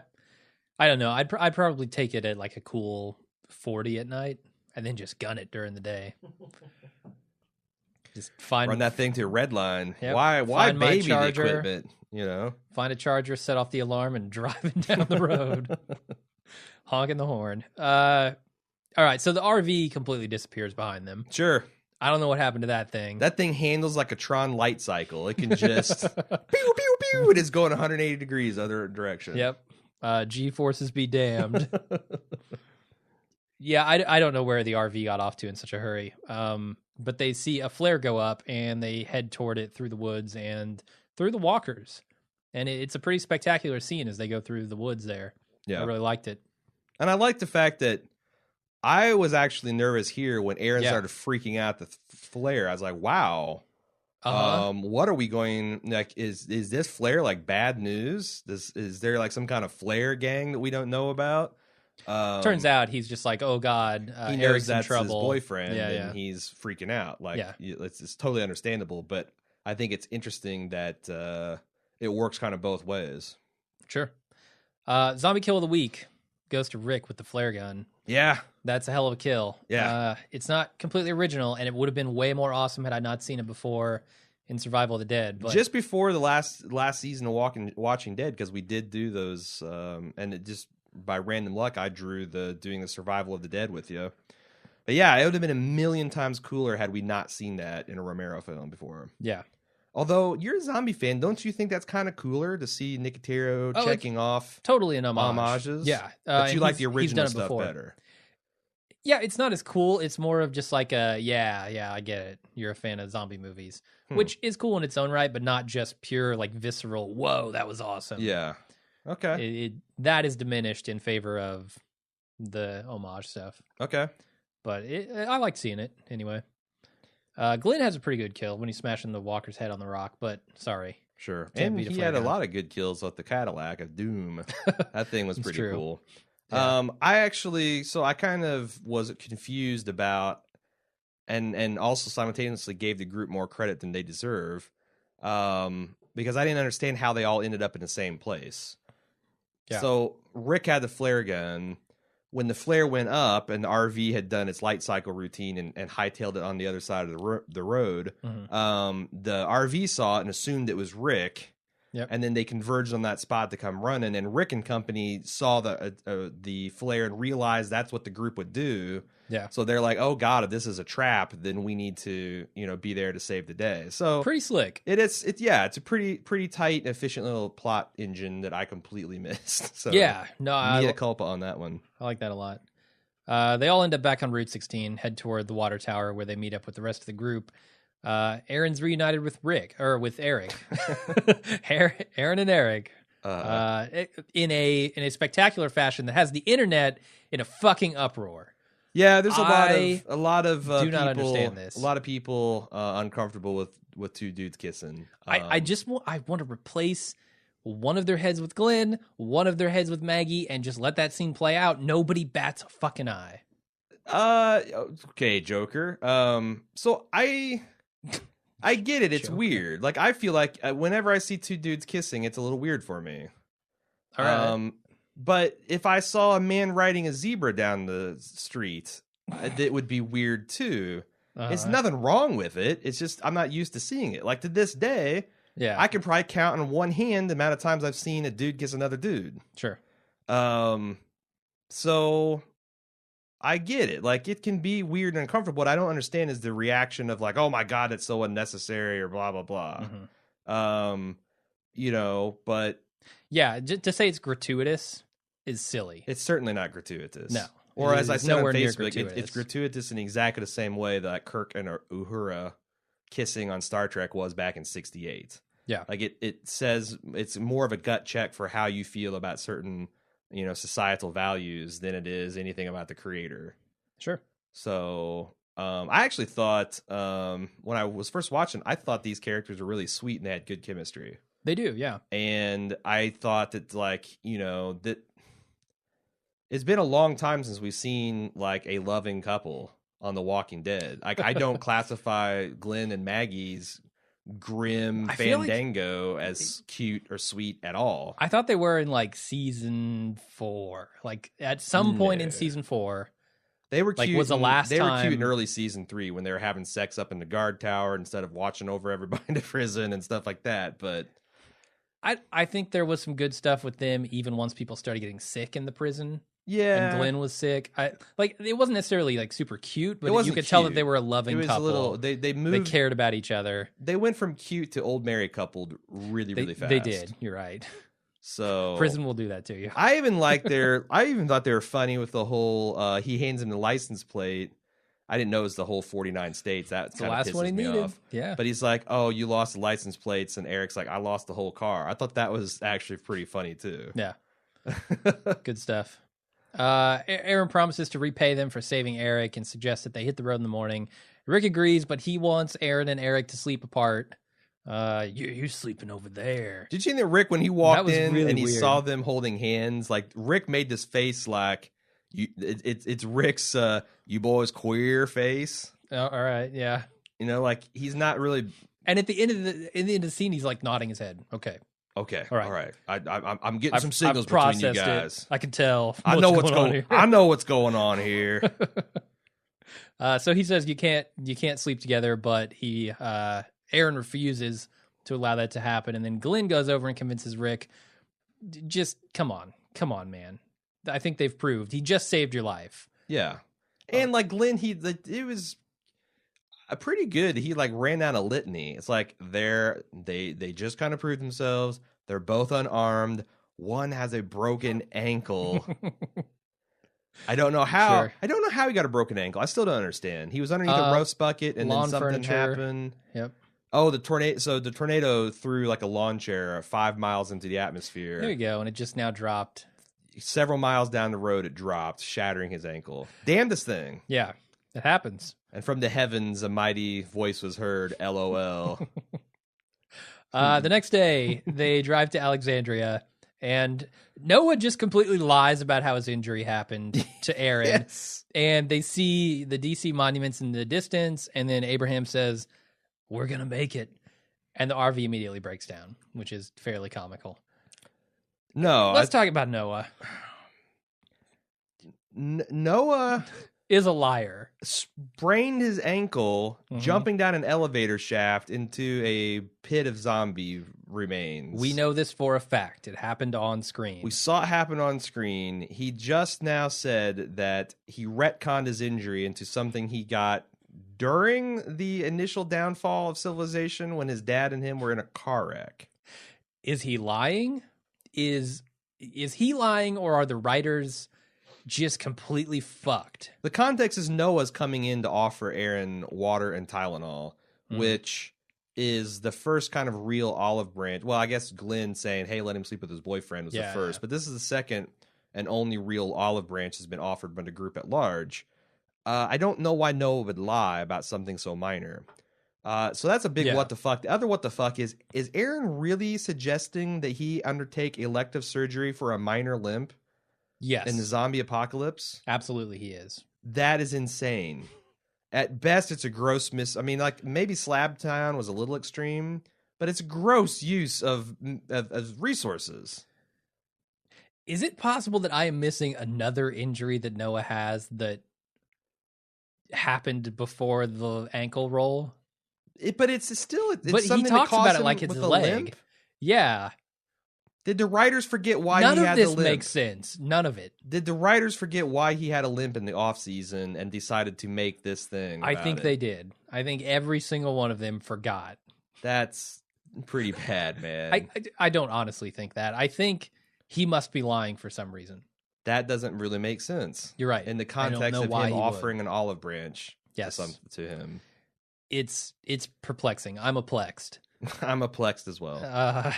I don't know. I'd probably take it at like a cool 40 at night and then just gun it during the day. Just run that thing to a red line. Yep. Why Find my baby the charger, equipment, Find a charger, set off the alarm, and driving down the road. Honking the horn. All right, so the RV completely disappears behind them. Sure. I don't know what happened to that thing. That thing handles like a Tron light cycle. It can just pew, pew, pew, and it's going 180 degrees other direction. Yep. G-forces be damned. Yeah, I don't know where the RV got off to in such a hurry. But they see a flare go up, and they head toward it through the woods and through the walkers. And it's a pretty spectacular scene as they go through the woods there. Yeah. I really liked it. And I like the fact that I was actually nervous here when Aaron started freaking out the flare. I was like, wow. What are we going, like, is this flare like bad news? Is there like some kind of flare gang that we don't know about? Turns out he's just like, oh God, he knows Eric's that's in trouble. his boyfriend, and he's freaking out. Like, it's totally understandable, but I think it's interesting that it works kind of both ways. Sure. Zombie kill of the week goes to Rick with the flare gun. Yeah. That's a hell of a kill. Yeah. It's not completely original, and it would have been way more awesome had I not seen it before in Survival of the Dead. But just before the last season of Watching Dead, because we did do those, and it just by random luck I drew doing the Survival of the Dead with you. But yeah, it would have been a million times cooler had we not seen that in a Romero film before. Yeah. Although you're a zombie fan, don't you think that's kind of cooler to see Nicotero checking off totally an homage. homages? Yeah, but you like the original stuff better. Yeah, it's not as cool. It's more of just like I get it. You're a fan of zombie movies, which is cool in its own right, but not just pure like visceral. Whoa, that was awesome. Yeah. Okay. That is diminished in favor of the homage stuff. Okay. But I like seeing it anyway. Glenn has a pretty good kill when he's smashing the walker's head on the rock, but sorry. Sure. And he had a lot of good kills with the Cadillac of Doom. That thing was pretty cool. Yeah. I kind of was confused about and also simultaneously gave the group more credit than they deserve. Because I didn't understand how they all ended up in the same place. Yeah. So Rick had the flare gun. When the flare went up and the RV had done its light cycle routine and hightailed it on the other side of the road, the RV saw it and assumed it was Rick. Yep. And then they converged on that spot to come running. And Rick and company saw the flare and realized that's what the group would do. Yeah. So they're like, "Oh God, if this is a trap, then we need to, be there to save the day." So pretty slick. It's a pretty tight and efficient little plot engine that I completely missed. So yeah, no, mea culpa on that one. I like that a lot. They all end up back on Route 16, head toward the water tower where they meet up with the rest of the group. Aaron's reunited with Eric. Aaron and Eric. In a spectacular fashion that has the internet in a fucking uproar. Yeah, there's a lot of do people, not understand this. A lot of people uncomfortable with two dudes kissing. I want to replace one of their heads with Glenn, one of their heads with Maggie, and just let that scene play out. Nobody bats a fucking eye. Okay, Joker. So I get it. It's weird. Like, I feel like whenever I see two dudes kissing, it's a little weird for me. All right. But if I saw a man riding a zebra down the street, it would be weird too. It's nothing wrong with it. It's just I'm not used to seeing it. Like, to this day, I can probably count on one hand the amount of times I've seen a dude kiss another dude. Sure. So I get it. Like, it can be weird and uncomfortable. What I don't understand is the reaction of like, oh my God, it's so unnecessary or blah, blah, blah. But yeah, to say it's gratuitous is silly. it's certainly not gratuitous. No. Or as I said on Facebook, gratuitous. it's gratuitous in exactly the same way that Kirk and Uhura kissing on Star Trek was back in 68. Yeah. Like it says it's more of a gut check for how you feel about certain, societal values than it is anything about the creator. Sure. So I actually thought when I was first watching, I thought these characters were really sweet and they had good chemistry. They do, yeah. And I thought that that it's been a long time since we've seen like a loving couple on The Walking Dead. Like, I don't classify Glenn and Maggie's grim fandango as cute or sweet at all. I thought they were in like season 4. Like at some point in season 4. They were cute. Was the last they time... were cute in early season 3 when they were having sex up in the guard tower instead of watching over everybody in the prison and stuff like that. But I think there was some good stuff with them even once people started getting sick in the prison. Yeah, and Glenn was sick. It wasn't necessarily like super cute, but you could tell that they were a loving couple. They moved. They cared about each other. They went from cute to old married coupled really fast. They did. You're right. So prison will do that to you. I even thought they were funny with the whole. He hands him the license plate. I didn't know it was the whole 49 states. That's the last one he needed. Off. Yeah, but he's like, "Oh, you lost the license plates," and Eric's like, "I lost the whole car." I thought that was actually pretty funny too. Yeah, good stuff. Aaron promises to repay them for saving Eric and suggests that they hit the road in the morning. Rick agrees, but he wants Aaron and Eric to sleep apart. You're sleeping over there. Did you see that Rick, when he walked in really and he weird. saw them holding hands, like Rick made this face like it's Rick's you boys queer face. Oh, all right, yeah. Like he's not really. And at the end of the scene, he's like nodding his head. Okay. Okay, all right. I'm getting some signals between you guys. I can tell. I know what's going on. I know what's going on here. So he says you can't sleep together, but Aaron refuses to allow that to happen, and then Glenn goes over and convinces Rick, just come on, man. I think they've proved he just saved your life. Yeah, and like Glenn, it was pretty good. He like ran down a litany. It's like they just kind of proved themselves. They're both unarmed. One has a broken ankle. I don't know how. Sure. I don't know how he got a broken ankle. I still don't understand. He was underneath a roast bucket, and then something happened. Yep. Oh, the tornado! So the tornado threw like a lawn chair 5 miles into the atmosphere. There you go, and it just now dropped. Several miles down the road, it dropped, shattering his ankle. Damnedest thing. Yeah, it happens. And from the heavens, a mighty voice was heard. LOL. The next day, they drive to Alexandria, and Noah just completely lies about how his injury happened to Aaron. Yes. And they see the DC monuments in the distance, and then Abraham says, "We're going to make it." And the RV immediately breaks down, which is fairly comical. No. Let's talk about Noah. Noah is a liar. Sprained his ankle jumping down an elevator shaft into a pit of zombie remains. We know this for a fact. It happened on screen. We saw it happen on screen. He just now said that he retconned his injury into something he got during the initial downfall of civilization when his dad and him were in a car wreck. Is he lying? Is he lying, or are the writers just completely fucked? The context is Noah's coming in to offer Aaron water and Tylenol, which is the first kind of real olive branch. Well, I guess Glenn saying, "Hey, let him sleep with his boyfriend" was the first, but this is the second and only real olive branch has been offered by the group at large. I don't know why Noah would lie about something so minor. So that's a big what the fuck. The other what the fuck is Aaron really suggesting that he undertake elective surgery for a minor limp? Yes. In the zombie apocalypse? Absolutely he is. That is insane. At best, it's a gross I mean, like, maybe Slab Town was a little extreme, but it's gross use of resources. Is it possible that I am missing another injury that Noah has that happened before the ankle roll? But it's still... It's but he talks about it like it's his leg. Limp. Yeah. Did the writers forget why None he of had the this limp? makes sense. None of it. Did the writers forget why he had a limp in the off season and decided to make this thing? I think they did. I think every single one of them forgot. That's pretty bad, man. I don't honestly think that. I think he must be lying for some reason. That doesn't really make sense. You're right. In the I don't context know of why him he offering would. an olive branch Yes. to him. It's perplexing. I'm perplexed. I'm perplexed as well.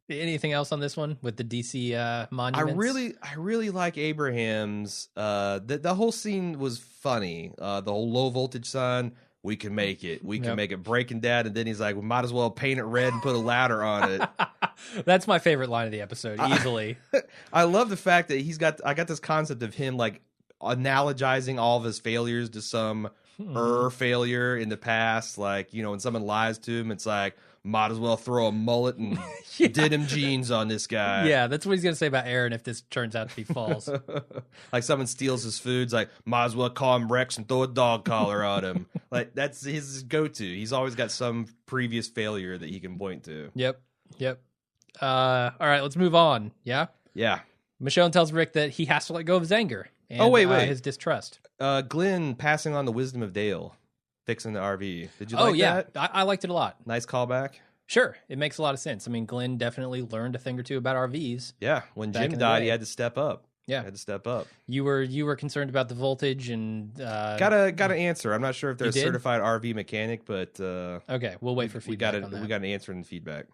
Anything else on this one with the DC monuments? I really like Abraham's. The whole scene was funny. The whole low voltage sign. We can make it. We can make it. Breaking Dad, and then he's like, we might as well paint it red and put a ladder on it. That's my favorite line of the episode, easily. I love the fact that I got this concept of him like analogizing all of his failures to some failure in the past. Like, you know, when someone lies to him, it's like, might as well throw a mullet and denim jeans on this guy. Yeah, that's what he's going to say about Aaron if this turns out to be false. Like someone steals his foods, like, might as well call him Rex and throw a dog collar on him. Like, that's his go-to. He's always got some previous failure that he can point to. Yep. All right, let's move on. Yeah? Yeah. Michonne tells Rick that he has to let go of his anger and his distrust. Glenn passing on the wisdom of Dale, fixing the RV. Did you like that? I liked it a lot. Nice callback. Sure, it makes a lot of sense. I mean, Glenn definitely learned a thing or two about RVs. Yeah, when Jim died, he had to step up. Yeah, had to step up. You were concerned about the voltage and got an answer. I'm not sure if they're a certified RV mechanic, but okay, we'll wait for feedback on that. We got an answer in the feedback.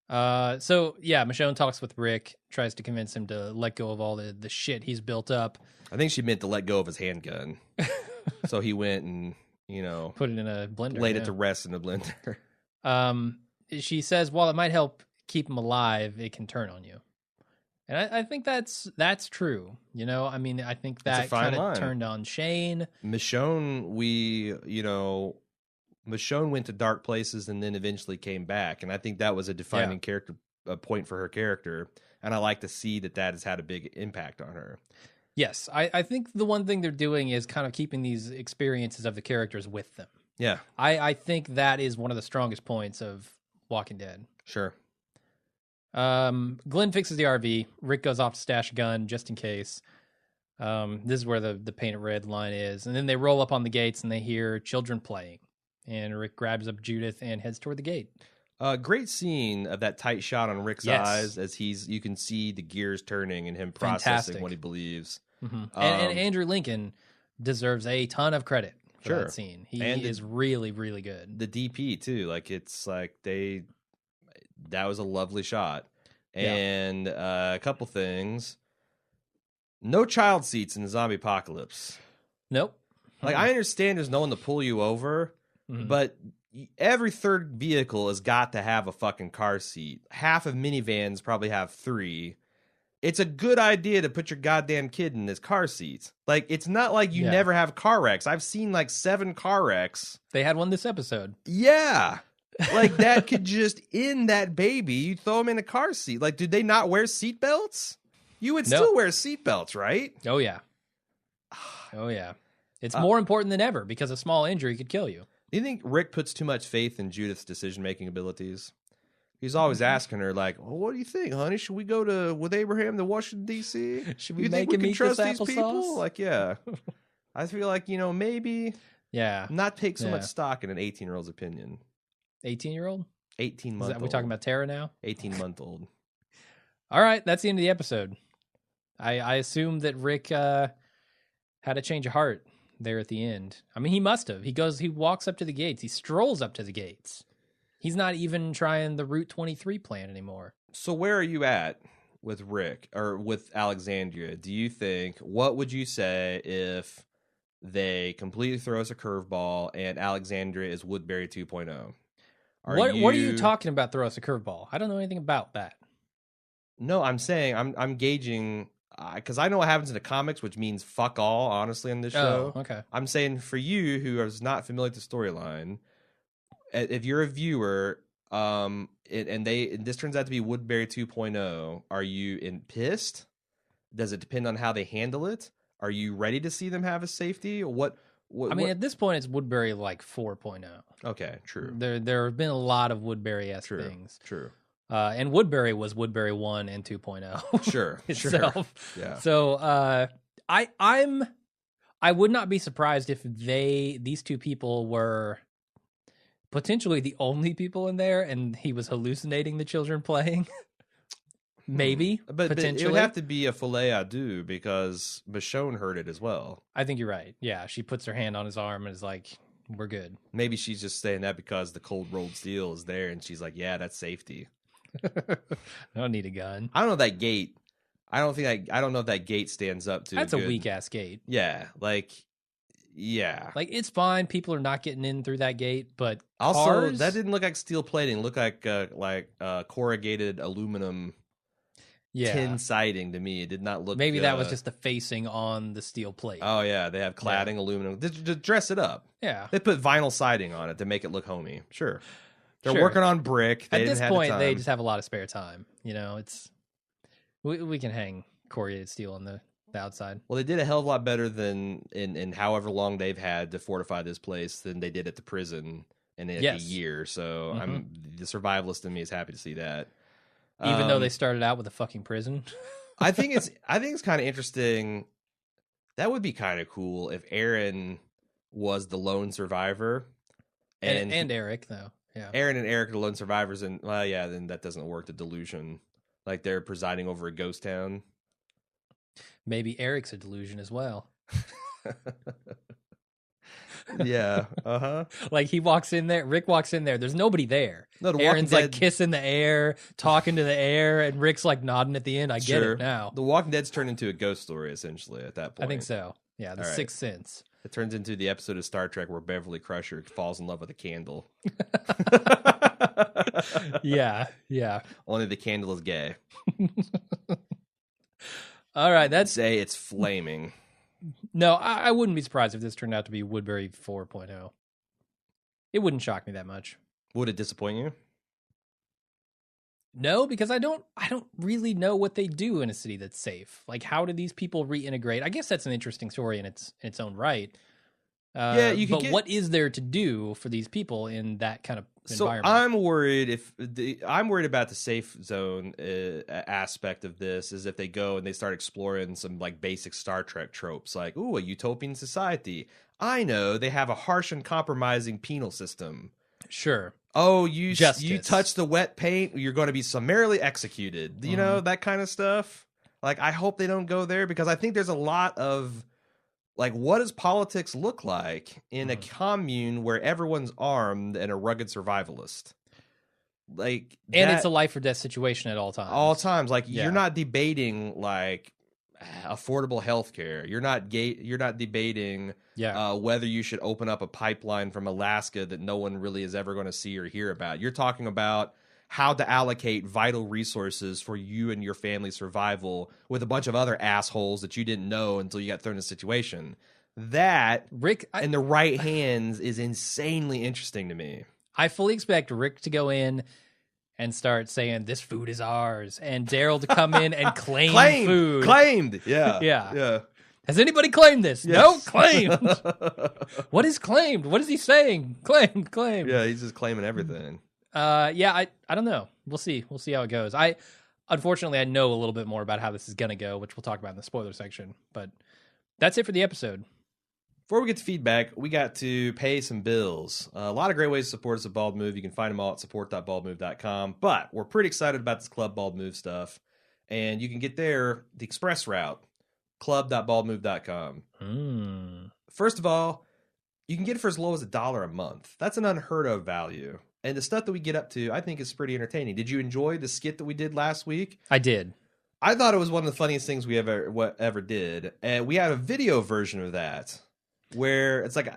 So yeah, Michonne talks with Rick, tries to convince him to let go of all the shit he's built up. I think she meant to let go of his handgun. So he went and, you know, put it in a blender, laid it to rest in a blender. She says, while it might help keep him alive, it can turn on you. And I think that's true. You know, I mean, I think that kind of turned on Shane. Michonne went to dark places and then eventually came back. And I think that was a defining character point for her character. And I like to see that has had a big impact on her. Yes. I think the one thing they're doing is kind of keeping these experiences of the characters with them. Yeah. I think that is one of the strongest points of Walking Dead. Sure. Glenn fixes the RV. Rick goes off to stash a gun just in case. This is where the painted red line is. And then they roll up on the gates and they hear children playing. And Rick grabs up Judith and heads toward the gate. Great scene of that tight shot on Rick's eyes as you can see the gears turning and him processing what he believes. Mm-hmm. And Andrew Lincoln deserves a ton of credit for that scene. He is really, really good. The DP too. Like that was a lovely shot. And a couple things. No child seats in the zombie apocalypse. Nope. Like I understand there's no one to pull you over, but every third vehicle has got to have a fucking car seat. Half of minivans probably have 3. It's a good idea to put your goddamn kid in this car seat. Like, it's not like you never have car wrecks. I've seen like 7 car wrecks. They had one this episode. Yeah. Like, that could just end that baby. You throw him in a car seat. Like, did they not wear seatbelts? You would still wear seatbelts, right? Oh, yeah. Oh, yeah. It's more important than ever because a small injury could kill you. Do you think Rick puts too much faith in Judith's decision-making abilities? He's always asking her, like, well, what do you think, honey? Should we go with Abraham to Washington, D.C.? Should we you make think him we can eat trust this these people? Like, yeah. I feel like, maybe not take so much stock in an 18-year-old's opinion. 18-year-old? 18-month-old. Are we talking about Tara now? 18-month-old. All right, that's the end of the episode. I assume that Rick had a change of heart there at the end. I mean, he must have. He walks up to the gates. He strolls up to the gates. He's not even trying the Route 23 plan anymore. So where are you at with Rick or with Alexandria? Do you think, what would you say if they completely throw us a curveball and Alexandria is Woodbury 2.0? What are you talking about, throw us a curveball? I don't know anything about that. No, I'm saying, I'm gauging, because I know what happens in the comics, which means fuck all, honestly, on this show. Oh, okay. I'm saying for you, who is not familiar with the storyline, if you're a viewer, and this turns out to be Woodbury 2.0, are you pissed? Does it depend on how they handle it? Are you ready to see them have a safety? What I mean, at this point, it's Woodbury like 4.0. Okay, true. There have been a lot of Woodbury-esque things. True. And Woodbury was Woodbury 1 and 2.0 Sure, itself. Sure. Yeah. So I would not be surprised if these two people were potentially the only people in there, and he was hallucinating the children playing. Maybe, but potentially. it would have to be a filet à deux because Michonne heard it as well. I think you're right. Yeah, she puts her hand on his arm and is like, "We're good." Maybe she's just saying that because the cold rolled steel is there, and she's like, "Yeah, that's safety." I don't need a gun. I don't know that gate. I don't know if that gate stands up to. That's a weak ass gate. Yeah, yeah. Like it's fine. People are not getting in through that gate, but Also, cars? that didn't look like steel plating. It looked like corrugated aluminum tin siding to me. It did not look. Maybe that was just the facing on the steel plate. Oh yeah, they have cladding aluminum to dress it up. Yeah, they put vinyl siding on it to make it look homey. Sure, they're working on brick. At this point, they just have a lot of spare time. It's we can hang corrugated steel on the outside. Well, they did a hell of a lot better than in however long they've had to fortify this place than they did at the prison in a year. So the survivalist in me is happy to see that. Even though they started out with a fucking prison. I think it's kind of interesting. That would be kind of cool if Aaron was the lone survivor. And Eric, though. Yeah. Aaron and Eric are the lone survivors, and then that doesn't work. The delusion. Like they're presiding over a ghost town. Maybe Eric's a delusion as well. Yeah. Like he walks in there, Rick walks in there. There's nobody there. No, Aaron's like kissing the air, talking to the air, and Rick's like nodding at the end. I get it now. The Walking Dead's turned into a ghost story essentially at that point. I think so. Yeah, the Sixth Sense. It turns into the episode of Star Trek where Beverly Crusher falls in love with a candle. Yeah. Only the candle is gay. All right, say it's flaming. No, I wouldn't be surprised if this turned out to be Woodbury 4.0. It wouldn't shock me that much. Would it disappoint you? No, because I don't really know what they do in a city that's safe. Like, how do these people reintegrate? I guess that's an interesting story in its own right. But what is there to do for these people in that kind of environment? So I'm worried about the safe zone aspect of this is if they go and they start exploring some like basic Star Trek tropes, like a utopian society. I know they have a harsh and compromising penal system. Sure. Oh, you touch the wet paint, you're going to be summarily executed. You know, that kind of stuff. Like, I hope they don't go there because I think there's a lot of like, what does politics look like in a commune where everyone's armed and a rugged survivalist? Like, it's a life or death situation at all times. All times, like you're not debating like affordable health care. You're not debating whether you should open up a pipeline from Alaska that no one really is ever going to see or hear about. You're talking about how to allocate vital resources for you and your family's survival with a bunch of other assholes that you didn't know until you got thrown in a situation. That, Rick, in the right hands, is insanely interesting to me. I fully expect Rick to go in and start saying, "This food is ours," and Daryl to come in and claim food. Claimed. Yeah. Yeah. Has anybody claimed this? Yes. No, claimed. What is claimed? What is he saying? Claimed. Yeah, he's just claiming everything. I don't know. We'll see. We'll see how it goes. Unfortunately, I know a little bit more about how this is going to go, which we'll talk about in the spoiler section. But that's it for the episode. Before we get to feedback, we got to pay some bills. A lot of great ways to support us at Bald Move. You can find them all at support.baldmove.com. But we're pretty excited about this Club Bald Move stuff. And you can get there the express route, club.baldmove.com. First of all, you can get it for as low as $1 a month. That's an unheard of value. And the stuff that we get up to, I think, is pretty entertaining. Did you enjoy the skit that we did last week? I did. I thought it was one of the funniest things we ever did. And we had a video version of that where it's like,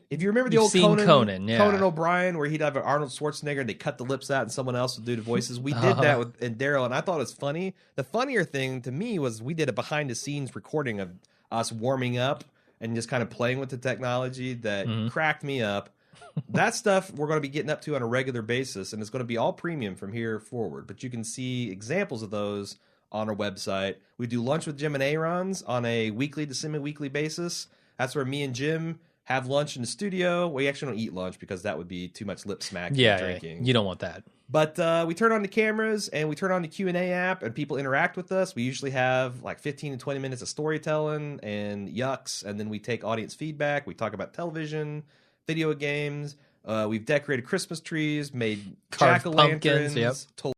if you remember the old Conan O'Brien, where he'd have an Arnold Schwarzenegger and they cut the lips out and someone else would do the voices. We did that with Daryl, and I thought it was funny. The funnier thing to me was we did a behind-the-scenes recording of us warming up and just kind of playing with the technology that cracked me up. That stuff we're going to be getting up to on a regular basis, and it's going to be all premium from here forward. But you can see examples of those on our website. We do Lunch with Jim and Aaron's on a weekly to semi-weekly basis. That's where me and Jim have lunch in the studio. We actually don't eat lunch because that would be too much lip smacking and drinking. You don't want that. But we turn on the cameras and we turn on the Q&A app and people interact with us. We usually have like 15 to 20 minutes of storytelling and yucks, and then we take audience feedback. We talk about television, video games. We've decorated Christmas trees, made Carved jack-o'-lanterns, pumpkins, yep.